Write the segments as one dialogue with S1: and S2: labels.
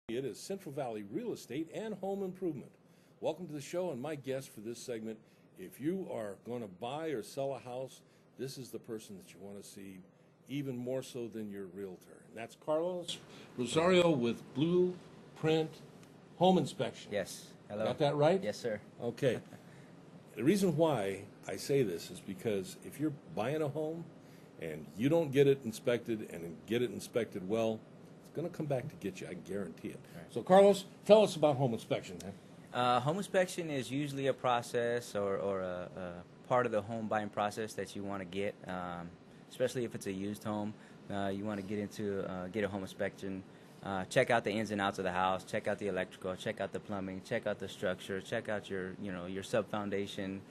S1: It is Central Valley Real Estate and Home Improvement. Welcome to the show, and my guest for this segment, if you are going to buy or sell a house, this is the person that you want to see even more so than your realtor. And that's Carlos Rosario with Blueprint Home Inspection.
S2: Yes. Hello.
S1: Got that right?
S2: Yes, sir.
S1: Okay. The reason why I say this is because if you're buying a home and you don't get it inspected and get it inspected well, going to come back to get you, I guarantee it.
S2: Right.
S1: So, Carlos, tell us about home inspection.
S2: Home inspection is usually a process or a part of the home buying process that you want to get, especially if it's a used home. You want to get a home inspection, check out the ins and outs of the house, check out the electrical, check out the plumbing, check out the structure, check out your sub foundation,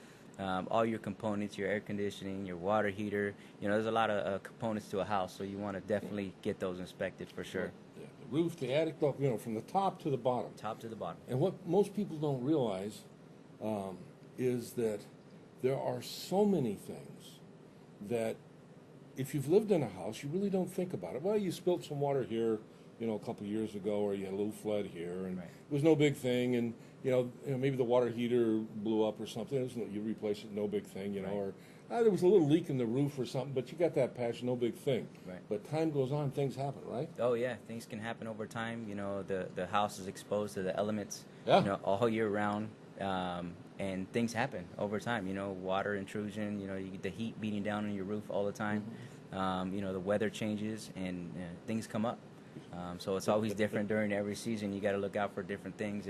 S2: all your components, your air conditioning, your water heater. There's a lot of components to a house, so you want to definitely get those inspected for sure.
S1: Yeah, the roof, the attic, from the top to the bottom.
S2: Top to the bottom.
S1: And what most people don't realize is that there are so many things that if you've lived in a house, you really don't think about it. Well, you spilled some water here, a couple of years ago, or you had a little flood here, and
S2: right.
S1: It was no big thing, and maybe the water heater blew up or something. You replace it, no big thing,
S2: right.
S1: Or there was a little leak in the roof or something, but you got that patch, no big thing.
S2: Right.
S1: But time goes on, things happen, right?
S2: Oh yeah, things can happen over time. The house is exposed to the elements, all year round, and things happen over time. Water intrusion. You get the heat beating down on your roof all the time. Mm-hmm. The weather changes and things come up. So it's always different during every season. You got to look out for different things,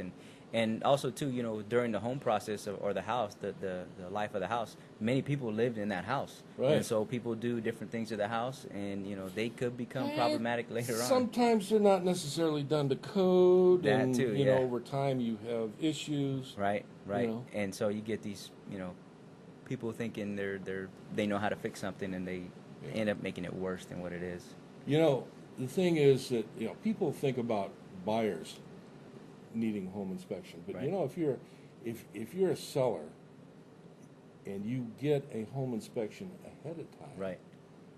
S2: and also too, during the home process or the house, the life of the house. Many people lived in that house,
S1: right.
S2: And so people do different things to the house, and they could become problematic later on.
S1: Sometimes they're not necessarily done to code,
S2: that
S1: and
S2: too, yeah.
S1: Over time you have issues.
S2: Right, and so you get these, people thinking they know how to fix something, and they end up making it worse than what it is.
S1: The thing is that people think about buyers needing home inspection, but
S2: right.
S1: if you're a seller and you get a home inspection ahead of time,
S2: right?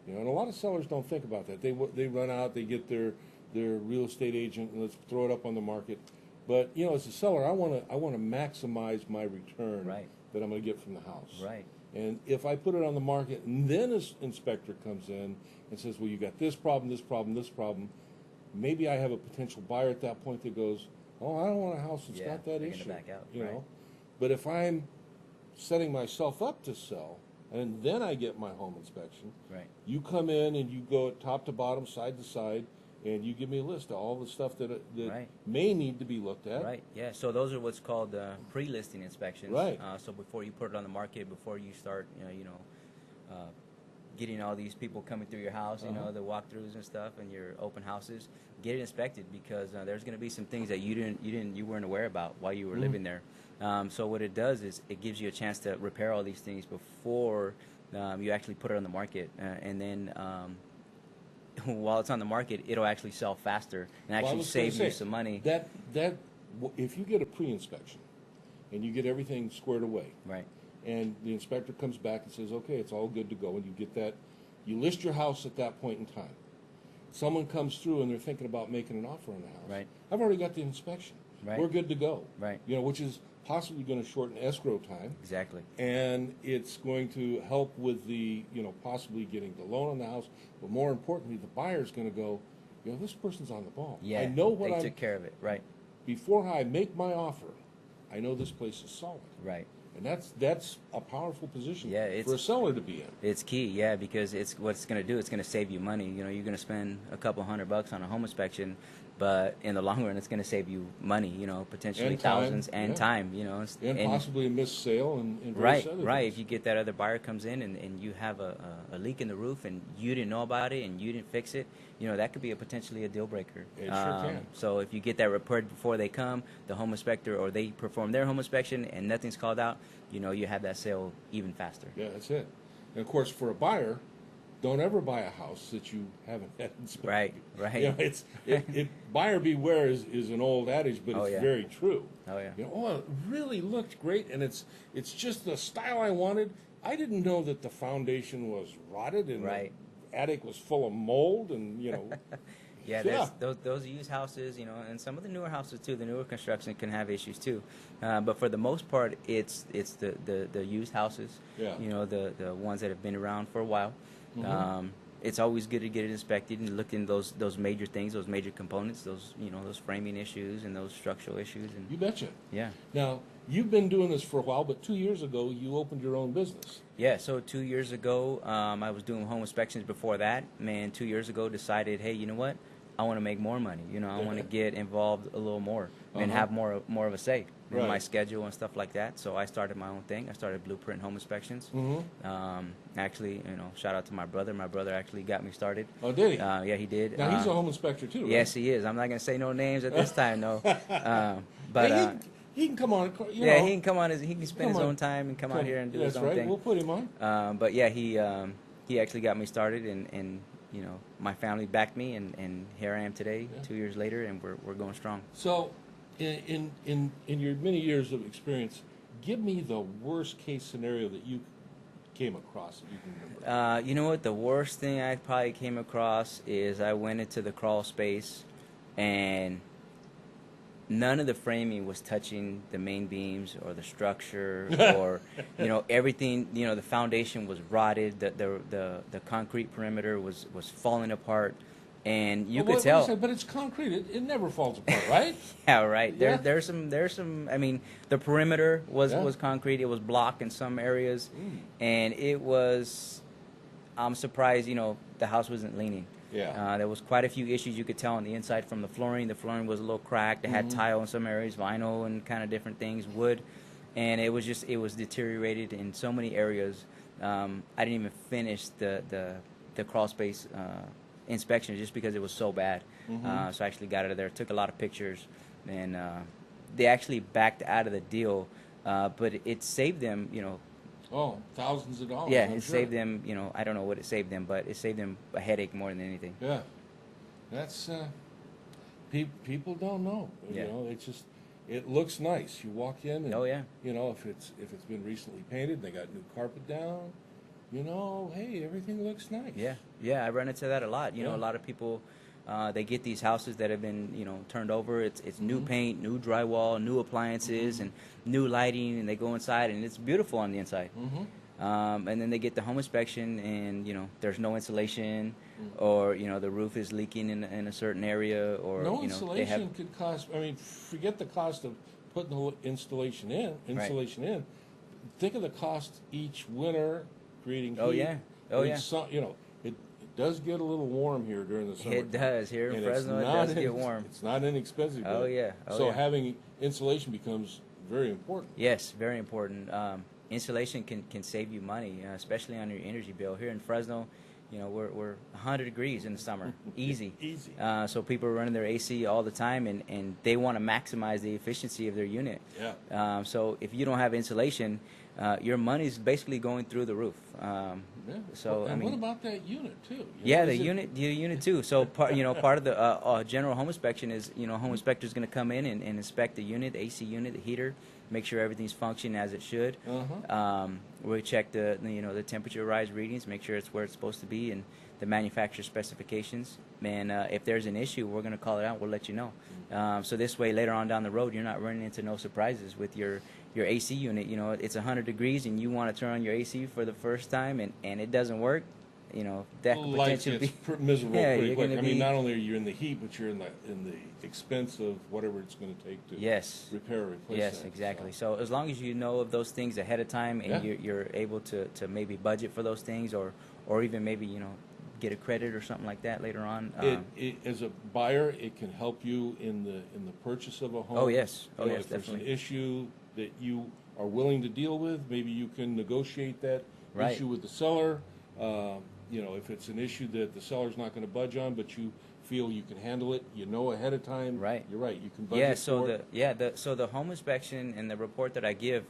S1: And a lot of sellers don't think about that. They run out, they get their real estate agent, and let's throw it up on the market. But as a seller, I want to maximize my return
S2: right.
S1: that I'm going to get from the house,
S2: right?
S1: And if I put it on the market and then an inspector comes in and says, well, you got this problem, this problem, this problem, maybe I have a potential buyer at that point that goes, oh, I don't want a house that's got that issue.
S2: Back out,
S1: you
S2: right.
S1: know. But if I'm setting myself up to sell and then I get my home inspection,
S2: right.
S1: You come in and you go top to bottom, side to side, and you give me a list of all the stuff that
S2: right.
S1: may need to be looked at.
S2: Right, yeah. So those are what's called pre-listing inspections.
S1: Right.
S2: So before you put it on the market, before you start, getting all these people coming through your house, the walkthroughs and stuff, and your open houses, get it inspected because there's going to be some things that you weren't aware about while you were living there. So what it does is it gives you a chance to repair all these things before you actually put it on the market, and then. While it's on the market, it'll actually sell faster and actually save you some money.
S1: That if you get a pre-inspection and you get everything squared away,
S2: right?
S1: And the inspector comes back and says, "Okay, it's all good to go," and you get that, you list your house at that point in time. Someone comes through and they're thinking about making an offer on the house.
S2: Right.
S1: I've already got the inspection.
S2: Right.
S1: We're good to go.
S2: Right.
S1: Which is possibly going to shorten escrow time.
S2: Exactly.
S1: And it's going to help with the, possibly getting the loan on the house. But more importantly, the buyer's going to go, this person's on the ball.
S2: Yeah,
S1: I know what
S2: they took care of it. Right.
S1: Before I make my offer, I know this place is solid.
S2: Right.
S1: And that's a powerful position
S2: for
S1: a seller to be in.
S2: It's key, yeah, because it's what it's going to do. It's going to save you money. You're going to spend a couple $100 on a home inspection, but in the long run, it's going to save you money. Potentially
S1: and time,
S2: thousands and time.
S1: And possibly a missed sale and
S2: right.
S1: Things.
S2: If you get that other buyer comes in and you have a leak in the roof and you didn't know about it and you didn't fix it, that could be potentially a deal breaker.
S1: It sure can.
S2: So if you get that report before they come, the home inspector, or they perform their home inspection and nothing's called out, you have that sale even faster.
S1: Yeah, that's it. And of course, for a buyer, don't ever buy a house that you haven't had inspected.
S2: Right.
S1: Buyer beware is an old adage, but it's very true.
S2: Oh yeah.
S1: It really looked great, and it's just the style I wanted. I didn't know that the foundation was rotted and the attic was full of mold, and
S2: Yeah, there's those used houses, you know, and some of the newer houses too. The newer construction can have issues too, but for the most part, it's the used houses.
S1: Yeah.
S2: You know, the ones that have been around for a while.
S1: Mm-hmm.
S2: It's always good to get it inspected and look in those major things, those major components, those, you know, those framing issues and those structural issues. And
S1: You betcha.
S2: yeah.
S1: Now, you've been doing this for a while, but 2 years ago, you opened your own business.
S2: Yeah, so 2 years ago, I was doing home inspections before that. Man, 2 years ago, decided, hey, you know what? I want to make more money. You know, I want to get involved a little more and have more of a say in my schedule and stuff like that. So I started my own thing. I started Blueprint Home Inspections. Actually, you know, shout out to my brother. My brother actually got me started.
S1: Oh, did he?
S2: Yeah, he did.
S1: Now, he's a home inspector, too, right?
S2: Yes, he is. I'm not going to say no names at this time, no. But
S1: hey, he can come on. You
S2: yeah,
S1: know,
S2: he can come on. He can spend his own time and come out here and do his own
S1: thing.
S2: thing.
S1: We'll put him on.
S2: But yeah, he actually got me started, and you know, my family backed me, and here I am today, 2 years later, and we're going strong.
S1: So, in your many years of experience, give me the worst case scenario that you came across that you can remember.
S2: You know what? The worst thing I probably came across is I went into the crawl space, and none of the framing was touching the main beams or the structure or, you know, everything. You know, the foundation was rotted. The concrete perimeter was falling apart, and you could tell.
S1: But it's concrete. It never falls apart, right?
S2: Yeah, right.
S1: Yeah.
S2: There's some. I mean, the perimeter was concrete. It was blocked in some areas, and it was. I'm surprised. You know, the house wasn't leaning.
S1: Yeah.
S2: There was quite a few issues you could tell on the inside from the flooring. The flooring was a little cracked. It had tile in some areas, vinyl, and kind of different things, wood, and it was deteriorated in so many areas. I didn't even finish the crawl space inspection just because it was so bad. So I actually got out of there, took a lot of pictures, and they actually backed out of the deal, but it saved them, you know.
S1: Oh, thousands of dollars.
S2: Yeah,
S1: I'm
S2: it
S1: sure.
S2: saved them, you know, I don't know what it saved them, but it saved them a headache more than anything.
S1: Yeah, that's people don't know.
S2: Yeah.
S1: You know, it's just it looks nice. You walk in, and
S2: Oh, yeah.
S1: you know, if it's been recently painted, they got new carpet down. You know, hey, everything looks nice.
S2: Yeah, I run into that a lot. You know, a lot of people, they get these houses that have been, you know, turned over. It's new paint, new drywall, new appliances, and new lighting, and they go inside, and it's beautiful on the inside. And then they get the home inspection, and, you know, there's no insulation, or, you know, the roof is leaking in a certain area, or,
S1: No
S2: you know,
S1: insulation
S2: they have.
S1: could cost. I mean, forget the cost of putting the installation in. Think of the cost each winter creating heat.
S2: Oh, yeah. Oh, yeah.
S1: You know, it does get a little warm here during the summer.
S2: It does. Here in
S1: And
S2: Fresno, it does get warm.
S1: It's not inexpensive.
S2: Oh,
S1: but-
S2: yeah. Oh,
S1: so
S2: yeah.
S1: having insulation becomes very important.
S2: Yes, very important. Insulation can save you money, especially on your energy bill. Here in Fresno, you know, we're 100 degrees in the summer, easy.
S1: Easy.
S2: So people are running their AC all the time, and they want to maximize the efficiency of their unit.
S1: Yeah.
S2: So if you don't have insulation, your money's basically going through the roof. So
S1: and
S2: I mean,
S1: what about that unit too? You
S2: yeah,
S1: know,
S2: the
S1: is it-
S2: unit too. So part of the general home inspection is, you know, home inspector is going to come in and inspect the unit, the AC unit, the heater, make sure everything's functioning as it should. We check the temperature rise readings, make sure it's where it's supposed to be, and the manufacturer specifications. And if there's an issue, we're going to call it out. We'll let you know. So this way, later on down the road, you're not running into no surprises with your AC unit. You know, it's 100 degrees, and you want to turn on your AC for the first time, and it doesn't work. You know, that could
S1: Life
S2: potentially
S1: gets
S2: be
S1: miserable
S2: Yeah,
S1: pretty
S2: you're
S1: quick.
S2: gonna
S1: I mean,
S2: be-
S1: not only are you in the heat, but you're in the expense of whatever it's going to take to
S2: Yes.
S1: repair or replace
S2: Yes,
S1: that.
S2: exactly. So as long as you know of those things ahead of time, and
S1: Yeah.
S2: you're able to maybe budget for those things, or even maybe, you know, get a credit or something like that later on.
S1: As a buyer, it can help you in the purchase of a home.
S2: Oh, yes. Oh,
S1: You know,
S2: yes,
S1: if there's
S2: definitely.
S1: an issue that you are willing to deal with, maybe you can negotiate that
S2: Right.
S1: issue with the seller. You know, if it's an issue that the seller's not going to budge on, but you feel you can handle it, you know ahead of time.
S2: Right.
S1: You're right. You can budget
S2: Yeah. So
S1: for it.
S2: the home inspection and the report that I give,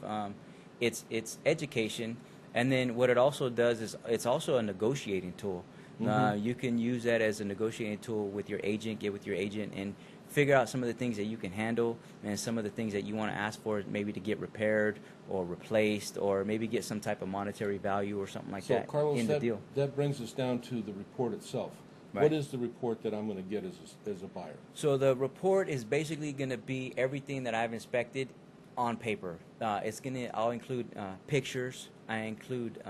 S2: it's education, and then what it also does is it's also a negotiating tool. You can use that as a negotiating tool with your agent, get with your agent, and figure out some of the things that you can handle and some of the things that you want to ask for, maybe to get repaired or replaced, or maybe get some type of monetary value or something like
S1: So,
S2: that
S1: Carlos,
S2: in the deal.
S1: that brings us down to the report itself.
S2: Right.
S1: What is the report that I'm going to get as a buyer?
S2: So the report is basically going to be everything that I've inspected on paper. I'll include pictures. I include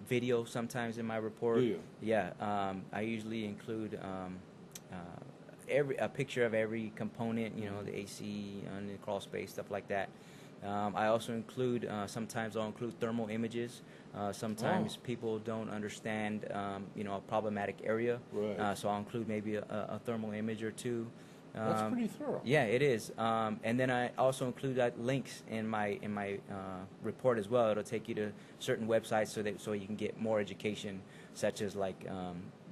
S2: video sometimes in my report.
S1: Do you?
S2: Yeah. I usually include a picture of every component. You know, the AC, the crawl space, stuff like that. I also include sometimes I'll include thermal images. Sometimes people don't understand a problematic area.
S1: Right.
S2: So I'll include maybe a thermal image or two.
S1: That's pretty thorough.
S2: Yeah, it is. And then I also include links in my report as well. It'll take you to certain websites so you can get more education, such as like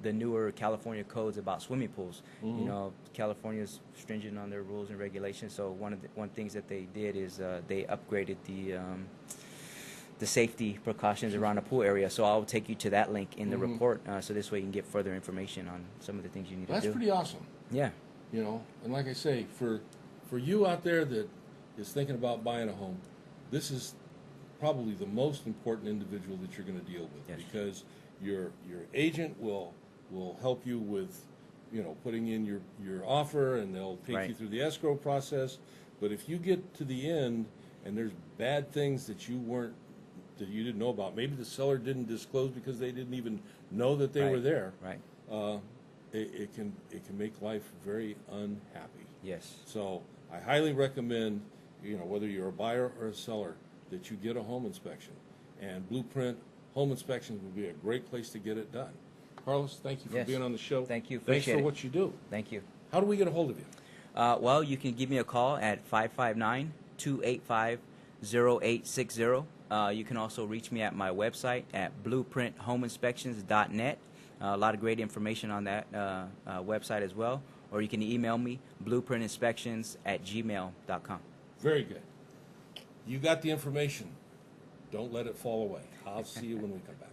S2: the newer California codes about swimming pools.
S1: Mm-hmm.
S2: You know, California's stringent on their rules and regulations. So one things that they did is they upgraded the safety precautions around the pool area. So I'll take you to that link in the report, so this way you can get further information on some of the things you need to do.
S1: That's pretty awesome.
S2: Yeah.
S1: You know, and like I say, for you out there that is thinking about buying a home, this is probably the most important individual that you're going to deal with.
S2: Yes.
S1: Because your agent will help you with, putting in your offer, and they'll take
S2: Right.
S1: you through the escrow process. But if you get to the end and there's bad things that you didn't know about, maybe the seller didn't disclose because they didn't even know that they
S2: Right.
S1: were there.
S2: Right.
S1: It can make life very unhappy.
S2: Yes.
S1: So I highly recommend, whether you're a buyer or a seller, that you get a home inspection. And Blueprint Home Inspections would be a great place to get it done. Carlos, thank you for
S2: Yes.
S1: being on the show.
S2: Thank you.
S1: Thanks
S2: Appreciate
S1: for
S2: it.
S1: what you do.
S2: Thank you.
S1: How do we get a hold of you?
S2: Well, you can give me a call at 559-285-0860. You can also reach me at my website at blueprinthomeinspections.net. A lot of great information on that website as well. Or you can email me, blueprintinspections@gmail.com.
S1: Very good. You got the information. Don't let it fall away. I'll see you when we come back.